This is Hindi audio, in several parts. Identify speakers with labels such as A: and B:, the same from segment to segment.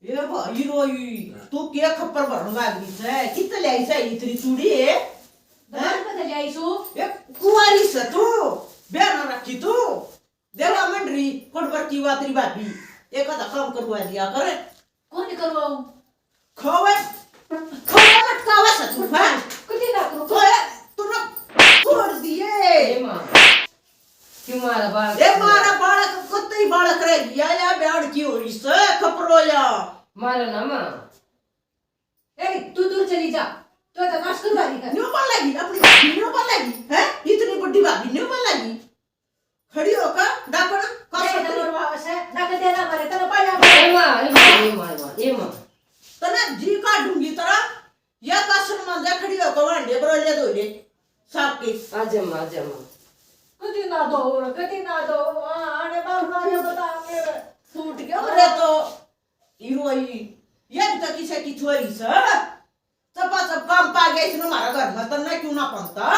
A: ये भाई रोई तू क्या खप्पर भरण लागली है किती ल्यायचा इतरी चुडी आहे
B: दर बदल आईसो
A: ए कुवारी स तू बेना राखी तू देवा मंडरी कोटवरती वातरी बाबी एखादा काम करवा दिया करे
B: कोणी करू
A: खवे खवे मटकावा स तू हा
B: किती ना करू
A: खवे तू न छोड़ दिए
B: तुम्हारा बाळ
A: ए मारा बाळक कतई बाळक रे या बेड की होई स खपरोया
B: मारा ना मा ए तू दूर चली जा तो आता नाश करू आली का
A: न्यू बन लगी अपनी भाभी न्यू बन लगी है इतनी बड़ी भाभी न्यू बन लगी खड़ी होकर डाकण
B: काय दरवा असे नाक देना मारे तर पाया ए मा
A: तना जी काढूंगी तरा या कासन मध्ये खडी होकर वांडे बरोले दोले साके
B: आजमा कधी ना दो आने बाबा बता मेरे
A: फूट गया अरे तो हिरोई ये तो किसे की छोरी स चपा चप काम पा गई इसने मारा घर में तन्ने क्यों ना पंता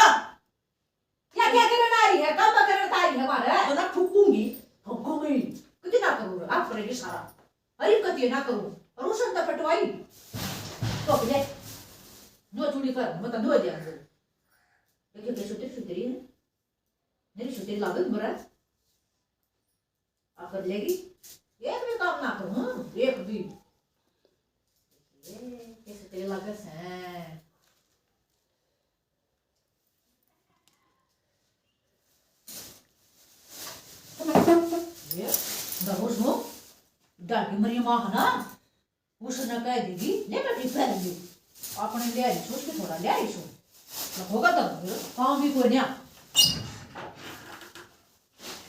B: क्या क्या करना आई है काम करना आई है मारे
A: तो ना फूकूंगी
B: कधी ना करू आप रे सारा अरे कधी ना करू रोशन त पटवाई तो ले नो चुड़ी कर मत नो दे अंदर लेकिन के सुतरी मेरी सुतरी लागत बरा आप कर लेगी एक भी काम ना करूं एक भी ये कैसे तेरे लागत है ये दरोज नो डाली मरी मां है ना उसने कह देगी ले बेटी फैलेंगे आपने ले आई सोच के थोड़ा ले आई सो ना होगा तब काम भी कोई नहीं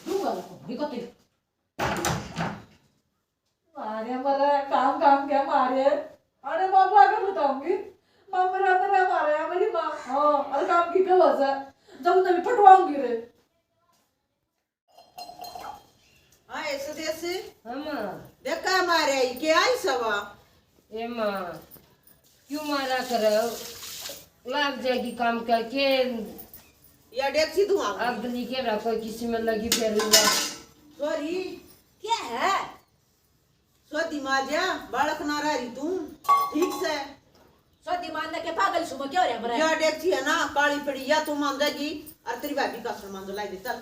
B: दूंगा भी कते मारे मरा काम क्या मारे अरे बाबा का बताऊंगी मरा मारे मेरी मां हां और काम की क्या वजह जब मैं पटवाऊंगी रे
A: आए सदेसे
C: अम्मा
A: देखा मारे के आई सवा
C: एम्मा क्यों मारा करो लाग जाएगी काम करके
A: या डेक्सी दूं
C: अगली के रखो किसी में लगी फिर
A: सॉरी
B: क्या है
A: स्वाति माजा बालक नारारी तू ठीक से
B: स्वाति मानने के पागल सुबह क्यों रे बरे
A: या डेक्सी है ना काली पड़ी या तू मान जाएगी और तेरी भाभी का सर मान लाई दे चल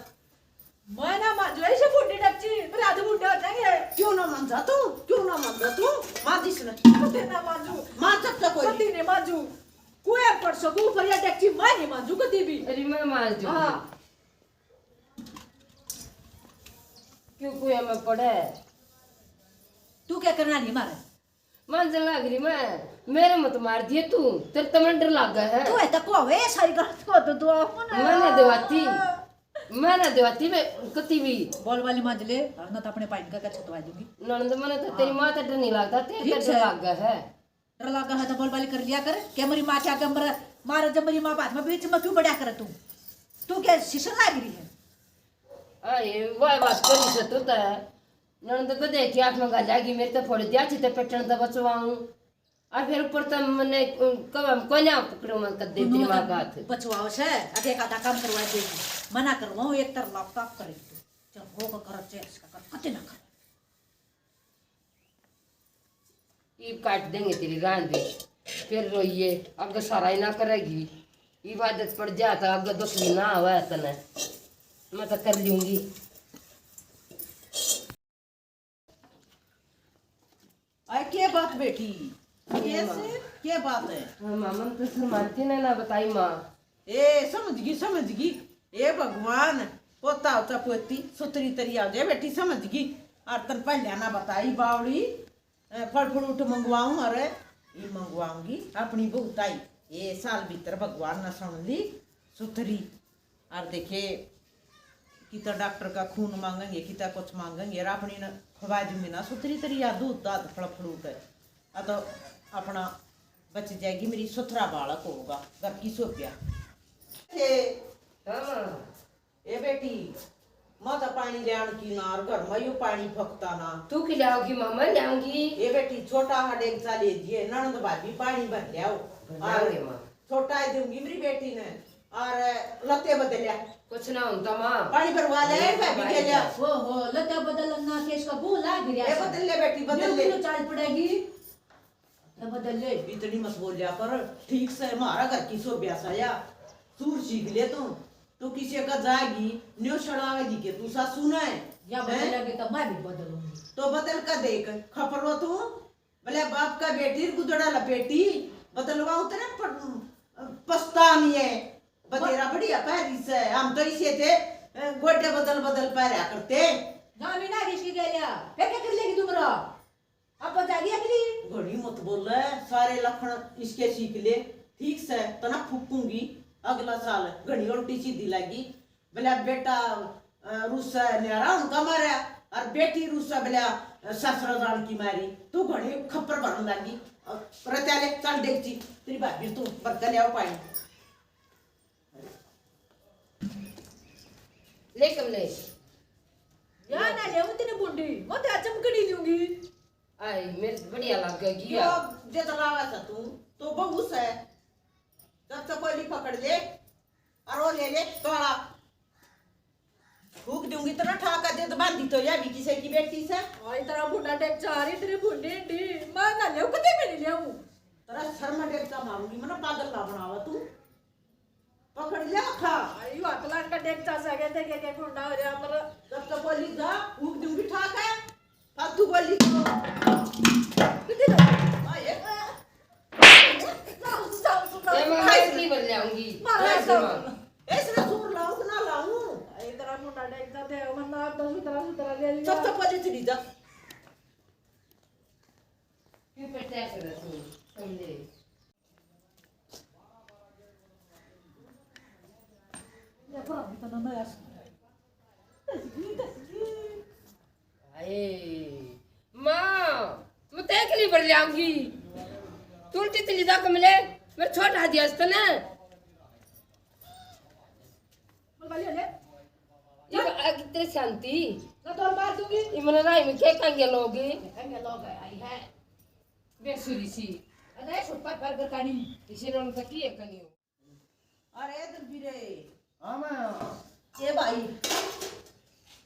B: मैं ना मान जो ऐसे फुटी डक्ची मेरे आधे मुंडे हो जाएंगे
A: क्यों ना मान जा तू क्यों ना मान जा तू मान दिस ने
B: कते ना मानजू
A: मान सकता कोई
B: कते नहीं मानजू कोई पर सकू पर या डक्ची मैं नहीं मानजू कते भी
C: अरे मैं मार दूँ
B: हां
C: क्यों कोई हमें पड़े
B: तू क्या करना नहीं मारे
C: मंजर लग रही मैं मेरे मत मार दिए तू तेरे टमाटर लग गए है
B: तू है तक को वे सारी गलत को तो तू
C: मैंने देवाती में कती भी
B: बॉल वाली माजले ना तो अपने पाइन का छतवा दूंगी
C: नंद मैंने तो तेरी माँ तो डर नहीं लगता तेरे
B: ठीक
C: डर
B: है।
C: लग गया है
B: डर लगा है तो बॉल वाली कर लिया कर क्या मेरी माँ क्या गम मारा जब मेरी माँ बात में बीच में क्यों बढ़िया कर तू क्या शीशा लाग रही है
C: अरे वह बात करी से तो नंद तो देखी आप में गा जाएगी मेरे तो फोड़ दिया चिते पेटन तो बचवाऊं और फिर ऊपर तो मैंने कब हम कोई ना पकड़ो मन कर दे तेरी माँ का हाथ
B: बचवाओ से अब एक आधा काम करवा देगी मना करवाऊं एक तर लैपटॉप करेगी तू चल हो कर चेस का कर कते ना कर
C: ईब काट देंगे तेरी गांड भी फिर रोइए अगर सराय ना करेगी इबादत पड़ जाता अगर दुश्मन ना हुआ तने मैं तो कर लूंगी
A: आए क्या बात बेटी कैसे क्या बात है
C: हाँ मामा तो सर मानती ना बताई माँ
A: ए समझ गई ए भगवान पोता होता पोती सुतरी तरी आ जाए बेटी समझ गई और तन पहले ना बताई बावड़ी फल फ्रूट मंगवाऊं अरे ये मंगवाऊंगी अपनी बहुताई ये साल भीतर भगवान न सुन ली सुतरी और देखे कितना डॉक्टर का खून मांगेंगे कितना कुछ मांगेंगे और अपनी न खवा दूंगी ना सुतरी तरी या दूध दाद फल फ्रूट है तो अपना बच जाएगी मेरी सुथरा बालक होगा घर की सोप्या ए बेटी मैं तो पानी लियान की ना और घर में यू पानी फकता ना
C: तू खिलाओगी मामा लाऊंगी
A: ए बेटी छोटा हडेक चाले दिए ननद भाभी पानी भर लियाओ और छोटा दूंगी मेरी बेटी ने और लते बदलिया
C: कुछ ना होता माँ
A: पानी भरवा ले भाभी के लिए
B: ओहो लता बदलना केस का भूल आ गया
A: ये बदल ले बेटी बदल ले
B: चाल पड़ेगी ये बदल ले
A: इतनी मत बोल जा कर ठीक से हमारा घर की सो ब्यासाया सूर सीख ले तू किसी का जाएगी न्यू छड़ावेगी के तू सा सुना है
B: या बदलेगी तो मैं भी बदलूंगी
A: तो बदल का देख खपरो तू भले बाप का बेटी गुदड़ा लपेटी बदलवाऊ तेरे पछतानी है बतेरा बढ़िया पैरी से हम तो इसे थे गोटे बदल बदल पैरा करते
B: ना मैं ना किसकी गया फिर क्या कर लेगी तुमरा अब बता गया अगली
A: घड़ी मत बोल रहा है सारे लक्षण इसके सीख ले ठीक से तो ना फूकूंगी अगला साल घड़ी उल्टी सीधी लगी बोला बेटा रूसा न्यारा उनका मारा और बेटी रूसा बोला ससुरा जान की मारी तू घड़ी खप्पर भरन लगी रत्याले चल देखती तेरी भाभी तू बर्तन ले आओ पानी
C: ले कमले
B: या ना ले वो तेरे बुंडी मैं तो चमकड़ी दूंगी
C: आई मेरे से बढ़िया लग गई
A: यो जे चलावा था तू तो बहुत है जब तक कोई पकड़ ले और वो ले ले काला फूक दूंगी तो ना ठाका दे तो बांधी तो या भी किसी की बेटी से
B: और तेरा बुंडा टेक चारी तेरे बुंडी डी मैं ना ले कदे में ले आऊं
A: तेरा शर्म डेक का मारूंगी मैं पागल ना बनावा तू पकड़ ले खा
B: आयु अकलान का टेक चा सके थे के बुंडा हो रहा पर
A: जब तक बोली जा फूक दूंगी ठाका फालतू बोली तो
B: कितने ना
A: आए
C: ये मैं हाइसली बन जाऊंगी
B: मारा
C: ऐसे
B: सब
C: माँ
A: ऐसे सूर लाऊं ना लाऊं
B: तेरा बुंडा टेक चा थे मैं ना तो सुतरा ले लिया
A: जब तक बोली चली जा
C: क्यों पड़ता है फिर तू समझे
B: या पर अभी तो ना यार
C: अरे माँ मैं तेरे के लिए बढ़ जाऊंगी तू उल्टी चली जा कमले मेरे छोटा दिया था ना
B: बोल ले ले
C: ये कितने शांति
B: ना तो मार दूंगी
C: ये मैंने राय में क्या कंगे लोगे
B: अंगे लोग आई है
C: बेसुरी सी
B: अरे सुपर पर कहानी
C: इसी ने तक ये कनियो
A: अरे दलबीरे
D: हाँ मैं
A: ए भाई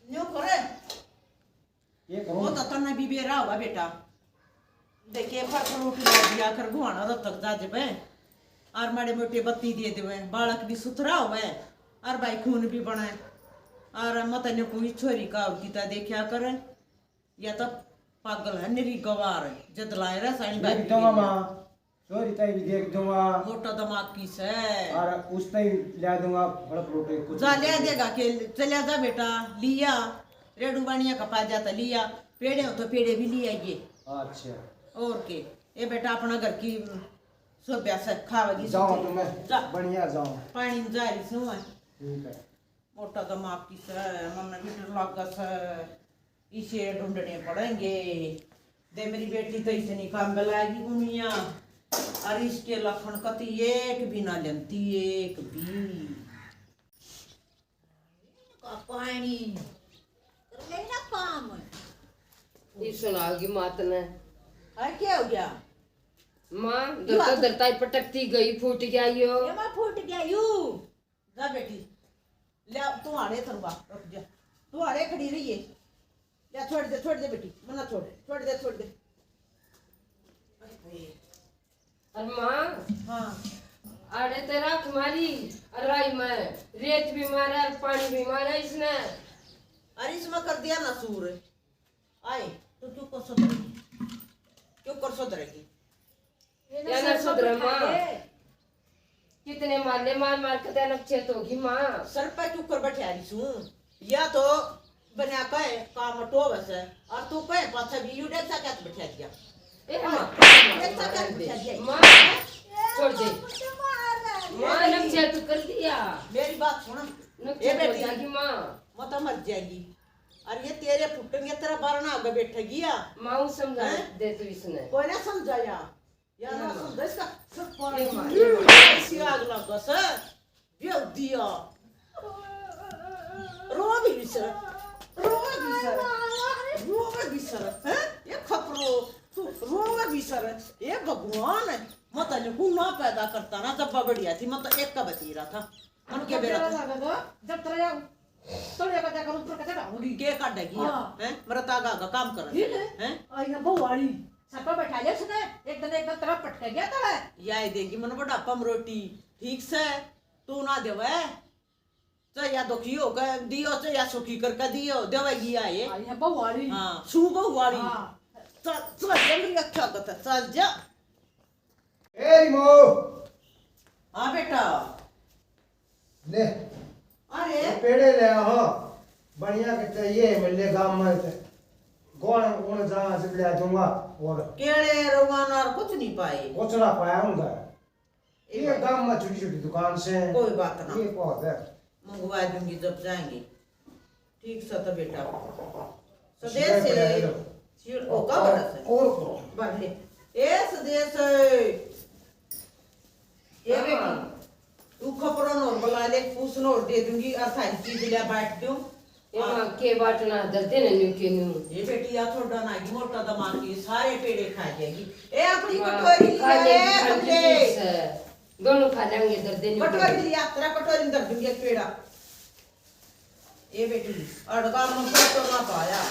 A: न्यू करे
D: ये
A: वो
D: करो
A: तो तना भी बेरा हुआ बेटा देखिए फल रोटी ला दिया कर गुहाना तब तक जा जबे और माड़े मोटे बत्ती दे देवे बालक भी सुथरा हुए और भाई खून भी बने और मत ने कोई छोरी का उल्टीता देखा करे या तो पागल है निरी गवार जद लाए रहा साइन
D: देख दूंगा माँ चोरी ताई भी देख दूंगा
A: मोटा दिमाग की से
D: और उस ताई ले दूंगा फल फ्रूट कुछ
A: जा ले देगा के चलिया जा बेटा लिया रेडू बानिया का पा जाता लिया पेड़े हो तो पेड़े भी लिया ये
D: अच्छा
A: और के ये बेटा अपना घर की सब ब्यास खावेगी
D: जाओ तो मैं
A: जा
D: बढ़िया जाओ
A: पानी में जा रही सो है
D: ठीक है
A: मोटा दिमाग की से मन भी डर लगा से इसे ढूंढने पड़ेंगे दे मेरी बेटी तो इतनी काम लाएगी दुनिया और इसके लखन कति एक भी ना लेती एक भी
B: पानी कर ले ना काम
C: ये सुनाओगी मात ने
A: है क्या हो गया
C: माँ दरता दरता पटकती गई फूट गया यो
B: ये मैं फूट गया यू
A: जा बेटी ले तू आड़े तरुआ रुक जा तू आड़े खड़ी रही है ले छोड़ दे बेटी मना छोड़ दे
C: और माँ
A: हाँ
C: अरे तेरा तुम्हारी राई में रेत भी मारा और पानी भी मारा इसने
A: अरे इसमें कर दिया ना सूर आए तो क्यों कर सुधरेगी
C: या ना सुधरे माँ कितने मारने मार के तेरा चेत होगी माँ
A: सर पे क्यों कर बैठा रही सू या तो बना कहे काम टोवे से और तू कहे पाछा भी यू डेक्सा क्या बैठा दिया
C: ए माँ
A: डेक्सा क्या बैठा दिया
C: माँ छोड़ दे माँ नक्शा तू कर दिया
A: मेरी बात सुन
C: नक्शा हो
A: बेटी
C: जाएगी माँ
A: मत मर जाएगी और ये तेरे फुटेंगे तेरा बारना आगे बैठेगी या
C: माँ वो समझा दे तू इसने
A: कोई ना समझाया या ना समझा इसका सब पर
C: ये माँ,
A: ऐसी आग लगा सर ये दिया रो भी सर हैं ये खपरो तू रो भी सर ये भगवान है मत ने गुना पैदा करता ना जब बढ़िया थी मत एक का बची रहा था मन के बेरा
B: जब तरह जाओ तोड़े का जाकर ऊपर का चढ़ाऊंगी
A: के काटेगी
B: हाँ।
A: हैं मेरा तागा का काम कर
B: ठीक है
A: हैं
B: और ये बहुवाड़ी सपा बैठा लिया उसने एक तरफ पटक गया तड़ा
A: याय देगी मन बड़ा पम रोटी ठीक से तू ना देवे चाहे या दुखी हो कर दियो चाहे या सुखी कर के दियो देवेगी आए
B: आई है बहुवाड़ी
A: हाँ सुबह वाली
B: हाँ
A: चल चल जल्दी अच्छा करता चल जा
D: ए रिमो
A: हाँ बेटा
D: ले
A: अरे
D: ये पेड़े ले हो बढ़िया के चाहिए मिले गांव में से कौन उन जहाँ से ले दूंगा और
A: केड़े रोगाना और कुछ नहीं पाए
D: कुछ ना पाया हूँगा ये गांव में छोटी छोटी दुकान से
A: कोई बात ना
D: ये बहुत है
A: मंगवा दूंगी जब जाएंगे ठीक सा तो बेटा स्वदेश
D: शिकायत
A: से
D: कराया तो।
A: शिर ओ का बड़ा से
D: और
A: बढ़ले ए स्वदेश से ये बेटी तू खपरों और बुला ले पूछनो और दे दूंगी और सारी चीज ले बैठ दूं
C: एमा के बाटना दलते न न्यू के न्यू
A: ये बेटी या छोड़ा ना की मोटा दमा की सारे पेड़े खा जाएगी ए अपनी कटोरी ले अपने
C: दोनों खा लेंगे दर्दे न्यू
A: कटोरी लिया तेरा कटोरी में दर दूंगी एक पेड़ा ये बेटी अड़गा मन तो ना पाया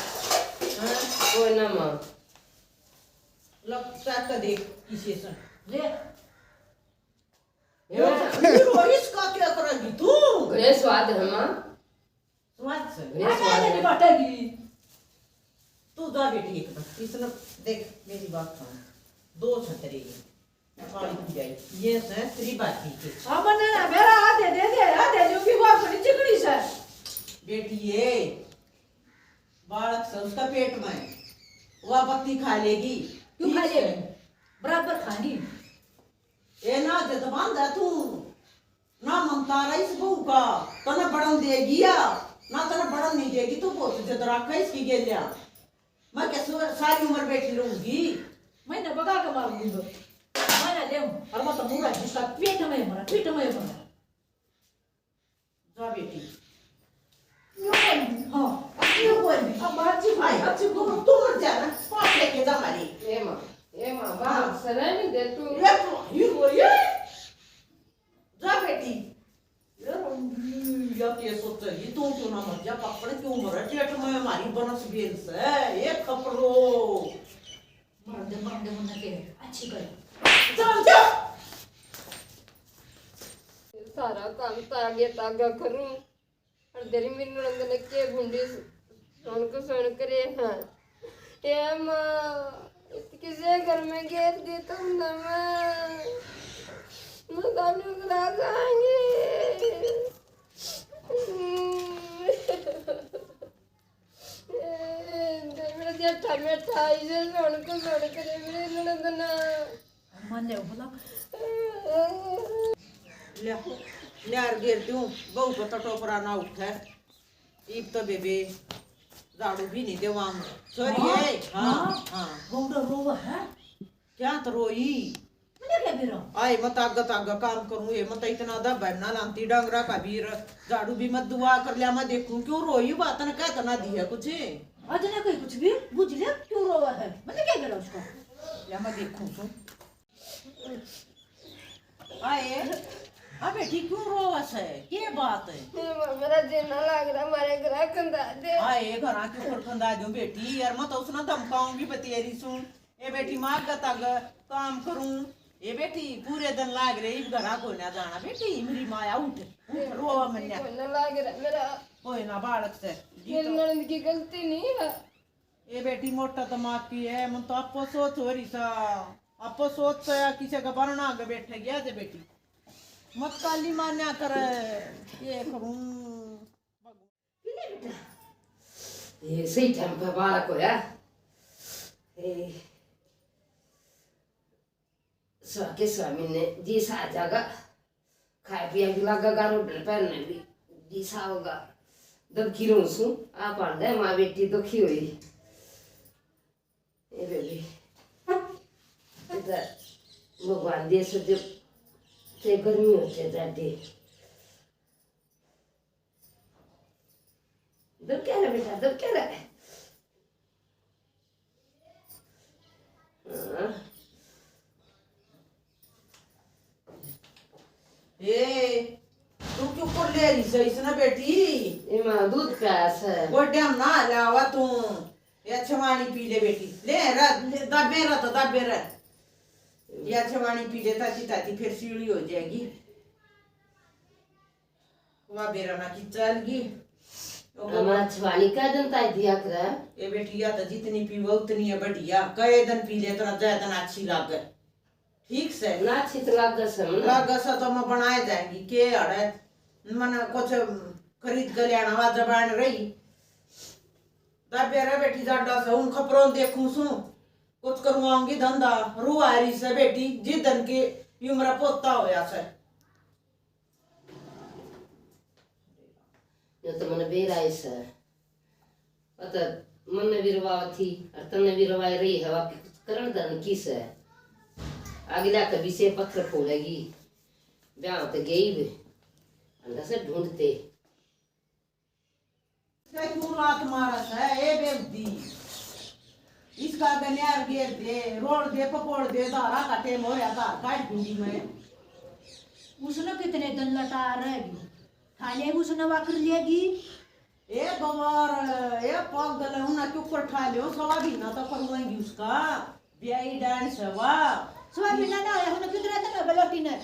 A: हैं
C: कोई ना मां
A: लगता है देख किसी से
B: ले
A: रोहित का क्या करेगी तू
C: घरे स्वाद है मां
A: स्वाद से
C: घरे
B: आटा
C: स्वाद
B: नहीं
C: है
B: बाटेगी
A: तू जा बेटी एक बार इसने देख मेरी बात सुन दो छतरी पानी पी जाए ये से तेरी बात की
B: सामने ना मेरा आधे दे जो भी वो बड़ी चिकनी से
A: बेटी ये बालक से उसका पेट में वह बत्ती खा लेगी
B: क्यों खा लेगी बराबर खानी
A: ए ना जद बांधा तू ना ममता रईस बहू का तना बड़न देगी या ना तना बड़न नहीं देगी तो बहुत जद रखा इसकी गेलिया मैं कैसे सारी उम्र बैठी रहूंगी
B: मैंने बगा के मारूंगी तो मैंने ले और मैं तो मुड़ा जिसका पेट में मरा
A: जा बेटी
B: हाँ ये बोल अब बात जी
A: आई अच्छी तू मत जाना पास लेके जा मारी
C: एमा बात सरानी दे तू
A: ये हो ये जा बेटी या के सोच ये तू क्यों ना मत जा पकड़ क्यों मर जेठ में हमारी बनस बेल से एक खपरो
B: मार दे मुन्ना के अच्छी कर
A: चल जा
C: सारा काम तागे तागा करूं और देरी मेरी नंद ने के भुंडी सुन करे हाँ ये माँ किसी घर में घेर दी तुम न मैं दानू करा जाएंगे मेरा जेठा मेठा इसे सुन करे मेरी नंद ना
B: मन ले बोला
A: ले यार गिर दूं बहु को तो टोपरा ना उठे ईब तो बेबे झाड़ू भी नहीं देवा सॉरी है हाँ हाँ
B: गोंडा रोवा है
A: क्या तो रोई
B: मैंने क्या बिरा
A: आए मत आगा काम करूं ये मत इतना दबा ना लांती डांगरा का बीर झाड़ू भी मत दुआ कर लिया मैं देखूं क्यों रोई बात ना कहता ना दी है कुछ
B: आज ने कोई कुछ भी बुझ लिया क्यों रोवा है मैंने क्या बिरा उसका
A: या मैं देखूं तो आए हाँ बेटी क्यों रोवस है क्या बात है
C: मेरा जीना लग रहा हमारे घर कंधा दे
A: आए घर के ऊपर कंधा दो बेटी यार मैं तो उसने धमकाऊंगी बतेरी सुन ए बेटी माँ तक काम करूं ए बेटी पूरे दिन लाग रही घर को ना जाना बेटी मेरी माया उठ रोवा मन्या
C: न लग रहा मेरा
A: कोई ना बालक से
C: मेरी ननद की गलती नहीं है
A: ए बेटी मोटा दिमाग की है मन तो आपको सोच हो रही सा आपको सोच से किसी का बनना आगे बैठे गया थे बेटी मत काली मान्या कर ये करूं
C: ये सही टाइम पे बालक हो यार के स्वामी ने जी सा जागा खाए पिया की लगा गारो पहनने भी जी सा होगा दुखी रहूं सु आप आंदे माँ बेटी दुखी हुई ए बेबी इधर भगवान दे सो जब से गर्मी होते जाती दब क्या रहा बेटा दब क्या रहा
A: ए तू क्यों सही ना बेटी
C: एमा दूध प्यास है
A: वो टाइम ना लावा तू ये छवानी पी ले बेटी ले दबे रहा तो दबे रह ये छवानी पी ले ताती ताती फिर सीढ़ी हो जाएगी वहाँ बेरा ना की चलगी
C: हमारा छवानी का जनता दिया कर
A: ये बेटी या तो जितनी पीवो उतनी है बढ़िया कई दिन पी ले तो ज्यादा ना अच्छी लागे ठीक से
C: ना अच्छी तो
A: लागे सा तो मैं बनाए जाएंगी के अड़े मन कुछ खरीद कर लेना वा जबान रही दबे रह बेटी जाडा से उन खबरों देखूं सू कुछ करवाऊंगी धंधा रुआरी से बेटी जिदन के उम्र पोता होया से
C: यो तो मन बेराई से अत मन विरवा थी और तने विरवा रही हवा की करण दन किस है अगला कभी से पत्थर फोड़ेगी ब्याह तो गई भी अंदर से ढूंढते
A: क्यों लात मारस है ए बेवदी इसका गन्यार घेर दे रोड दे पकोड़ दे धारा काटे मोया धार काट दूंगी मैं
B: उसने कितने दिन लटा रहेगी थाने उसने वाकर लेगी
A: ए गवार ए पागल हूं ना क्यों पर ठा लियो सवा भी ना तो करवाएंगी उसका ब्याई डांस सवा
B: स्वामी ना ना हमने कितने दिन बलोटी ने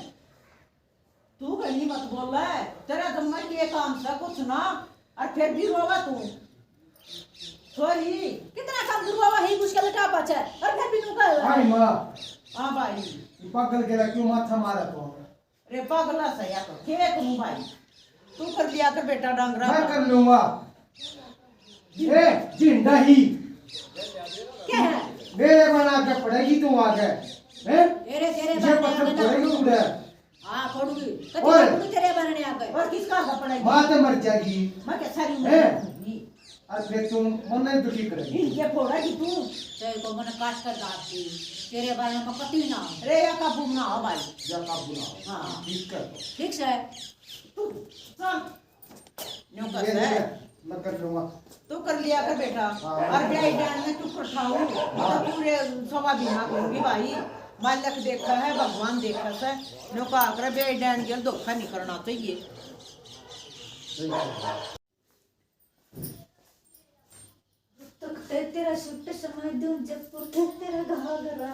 A: तू गली मत बोल रहा तेरा तो मैं ये काम से कुछ ना और फिर भी रोवा तू सॉरी
B: कितना काम करवा है मुश्किल लटा बचा और फिर भी नुका
D: हाय माँ
A: हां भाई
D: पागल के क्यों माथा मारा तो
A: रे पागला से या तो के करूं भाई तू कर लिया कर बेटा डांगरा
D: मैं कर लूंगा ए जिंदा ही
B: क्या है
D: मेरे बना के पड़ेगी तू आगे हैं
B: तेरे तेरे
D: ये पत्थर पड़ेगी उधर
B: हां पड़ूगी
D: और-
B: कति तेरे बनने आ गए
A: और किसका कपड़ा
D: माँ तो मर जाएगी
A: मैं क्या सारी
D: हैं?
A: उम्र
D: और फिर तुम मन नहीं दुखी करेगी
A: इनके फोड़ा कि तू
B: तेरे को मन काट कर डालती तेरे बारे में कति ना
A: रे या काबू ना हो भाई
D: या काबू ना हो।
A: हाँ
D: ठीक है
B: ठीक से
A: तू चल न्यू कर
D: ये
A: ले
D: ले, मैं कर लूंगा
A: तू कर लिया कर बेटा
D: हाँ।
A: और ब्याई डाल में तू उठाऊं तो पूरे सवा भी ना करूंगी भाई मालिक देखा है भगवान देखा है नो का कर ब्याई डाल के धोखा नहीं करना चाहिए
B: तक तेरा सुट समय दूं जब पुरते तेरा घाघरा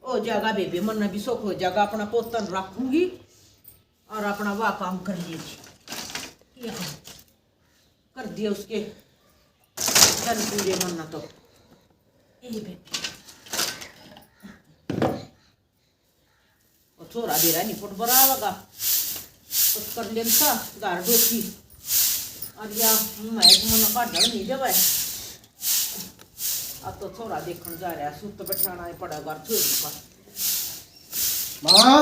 A: ओ जगह बेबी मन भी सुख हो जाएगा अपना पोतन रखूंगी और अपना वाह काम कर लीजिए ये कर दिए उसके धन पूरे मन्ना तो ए बेबी और छोरा बेरा नहीं फुट बरावगा कुछ कर लेता गार डोकी और या मैं मन का डर नहीं देवे अब तो छोरा देखने जा रहा है सुत बैठाना ही पड़ेगा छोरी का
D: माँ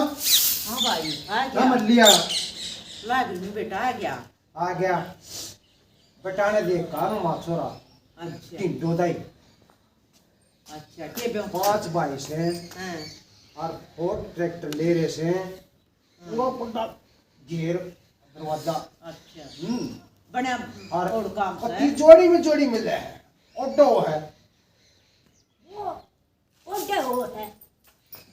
A: हाँ भाई आ
D: क्या
A: गया
D: मत लिया
A: लागी में बेटा आ गया
D: आ गया बटाने देख का माँ छोरा
A: अच्छा
D: तीन दो दाई
A: अच्छा के बे
D: 5 बाई से
A: हां
D: और 4 ट्रैक्टर ले रहे से वो बड़ा गियर दरवाजा
A: अच्छा बड़ा और काम
D: और
A: है
D: जोड़ी में जोड़ी मिले है ऑटो है
B: वो क्या हो है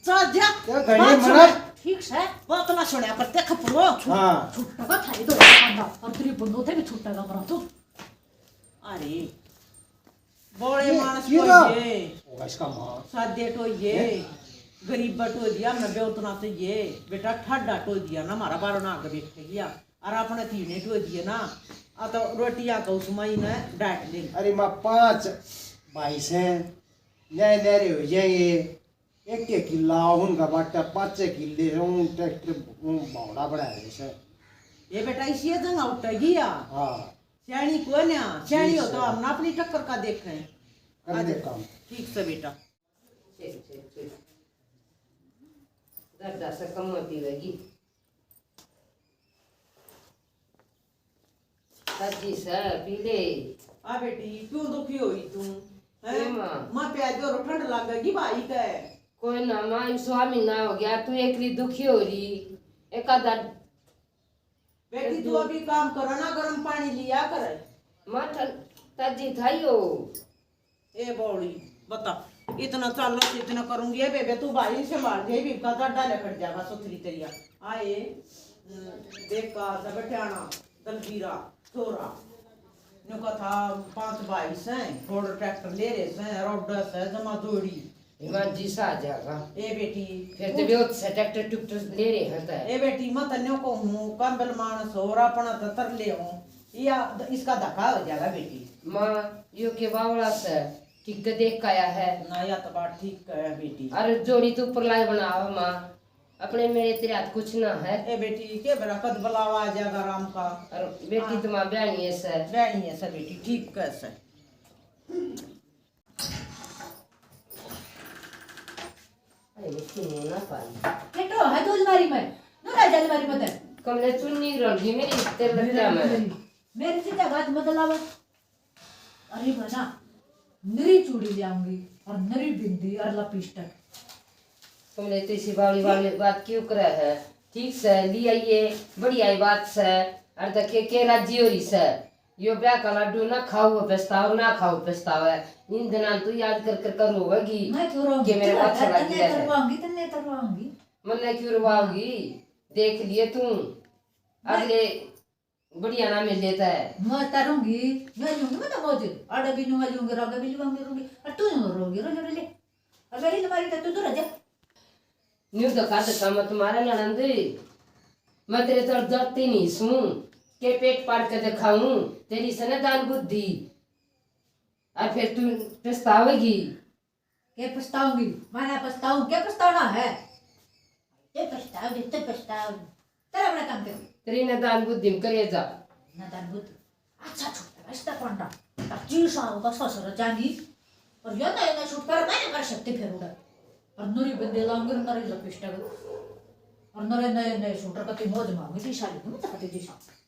A: चल जा
D: क्या घड़ी मना
B: ठीक से
A: बात ना सुनया पर देख परो
D: हाँ
B: छुट्टा का थाई तो खांदा और तेरी बंदो थे भी छुट्टा का मरा तो
A: अरे बड़े
D: ये-
A: मानस
D: ये
A: को
D: ना।
A: ये
D: होगा इसका माँ
A: सादे तो ये गरीब बटो दिया मैं बेउतना तो ये बेटा ठड्डा टो दिया ना हमारा बारो ना आगे बैठ गया और अपने तीने टो दिए ना आ तो रोटियां को उसमें ने डांट दे
D: अरे माँ 5 बाई से नए नए हो जाएंगे एक किला उनका बाटा 5 किले उन ट्रैक्टर भावड़ा बढ़ाया से
A: ये बेटा इसी जगह उठ गया
D: हाँ
A: श्याणी को ना श्याणी हो तो हम ना अपनी टक्कर का देख रहे हैं
D: कर दे काम
A: ठीक से बेटा
C: ठीक दर्दा से कम पीवेगी सच्ची सर पी ले
A: आ बेटी क्यों दुखी हुई तू हैं
C: क्यों माँ?
A: मां प्याज और ठंड लगेगी भाई के
C: कोई ना माँ स्वामी ना हो गया तू एकली दुखी हो रही एक आधा
A: बेटी तू अभी काम करो ना गर्म पानी लिया कर
C: माँ तजी थाई हो
A: ए बौड़ी बता इतना चल इतना करूंगी है बेबे तू भाई संभाल दे भी का डाले कट जाएगा सुथरी तरिया आए देख का जबटाना दलबीरा छोरा नो का था 5 भाई से फोड़ ट्रैक्टर ले रहे से रोड से जमा जोड़ी
C: हिमान जी सा आ जाएगा
A: ए बेटी
C: फिर तो बहुत से ट्रैक्टर टुक्टर ले रहे हैं
A: ए बेटी मत न्यो को हूँ कंबल मानस और अपना तर ले हूँ या इसका धक्का हो जाएगा बेटी
C: माँ यो के बावड़ा से ठीक देख का आया है
A: ना या तो बात ठीक है बेटी
C: अरे जोड़ी तो ऊपर लाई बनाओ माँ अपने मेरे तेरे हाथ कुछ ना है
A: ए बेटी के बड़ा कद बलावा आ जाएगा राम का
C: और बेटी तुम्हारा बहनी है सर
A: बहनी है सर बेटी ठीक कैसे
C: अरे सुनो ना पाई
B: केटो है तो अलमारी में नो ना अलमारी में तर
C: कमले चुन्नी रंगी मेरी तेल लगता मैं
B: मेरी सीधा बात बदलावा अरे बना नरी चूड़ी ले आऊंगी और नरी बिंदी और लिपस्टिक
C: तुमने तो इसी बावली वाली बात क्यों करा है ठीक से ले आइए बढ़िया ही बात से और देखिए के राजी हो रही से यो ब्याह का लड्डू ना खाओ पछताओ ना खाओ पछताओ है इन दिनों तो याद कर कर करोगी
B: मैं तो रोंगी
C: कि मेरे को अच्छा लग गया है
B: तन्ने करवाऊंगी
C: मन क्यों रुवाओगी देख लिए तू अगले बढ़िया ना मिल लेता है
B: मैं तरूंगी मैं लूंगी मैं तो मौज आड़ा भी लूंगा लूंगी रोगा भी लूंगी और तू रोगी रो ले और मेरी अलमारी तो तू रह जा
C: न्यू तो का मत तुम्हारा ननंद मैं तेरे तो डरती नहीं सुन के पेट पाड़ के दिखाऊं तेरी सनदान बुद्धि और फिर तू पछतावेगी
B: के पछताऊंगी मैं पछताऊं क्या पछताना है ये पछताओ तेरा बड़ा काम कर
C: तेरी नदान बुद्धि में करे जा
B: ना दान बुद्ध अच्छा छोटा ऐसा पंडा जी साहब का ससुर जानी और ये ना शूट कर मैं कर सकती फिर उड़ा और नूरी बंदे लाऊंगी नूरी लिपस्टिक और नूरे नए नए शूटर का ती मौज मांगी थी शादी में तो कती जी साहब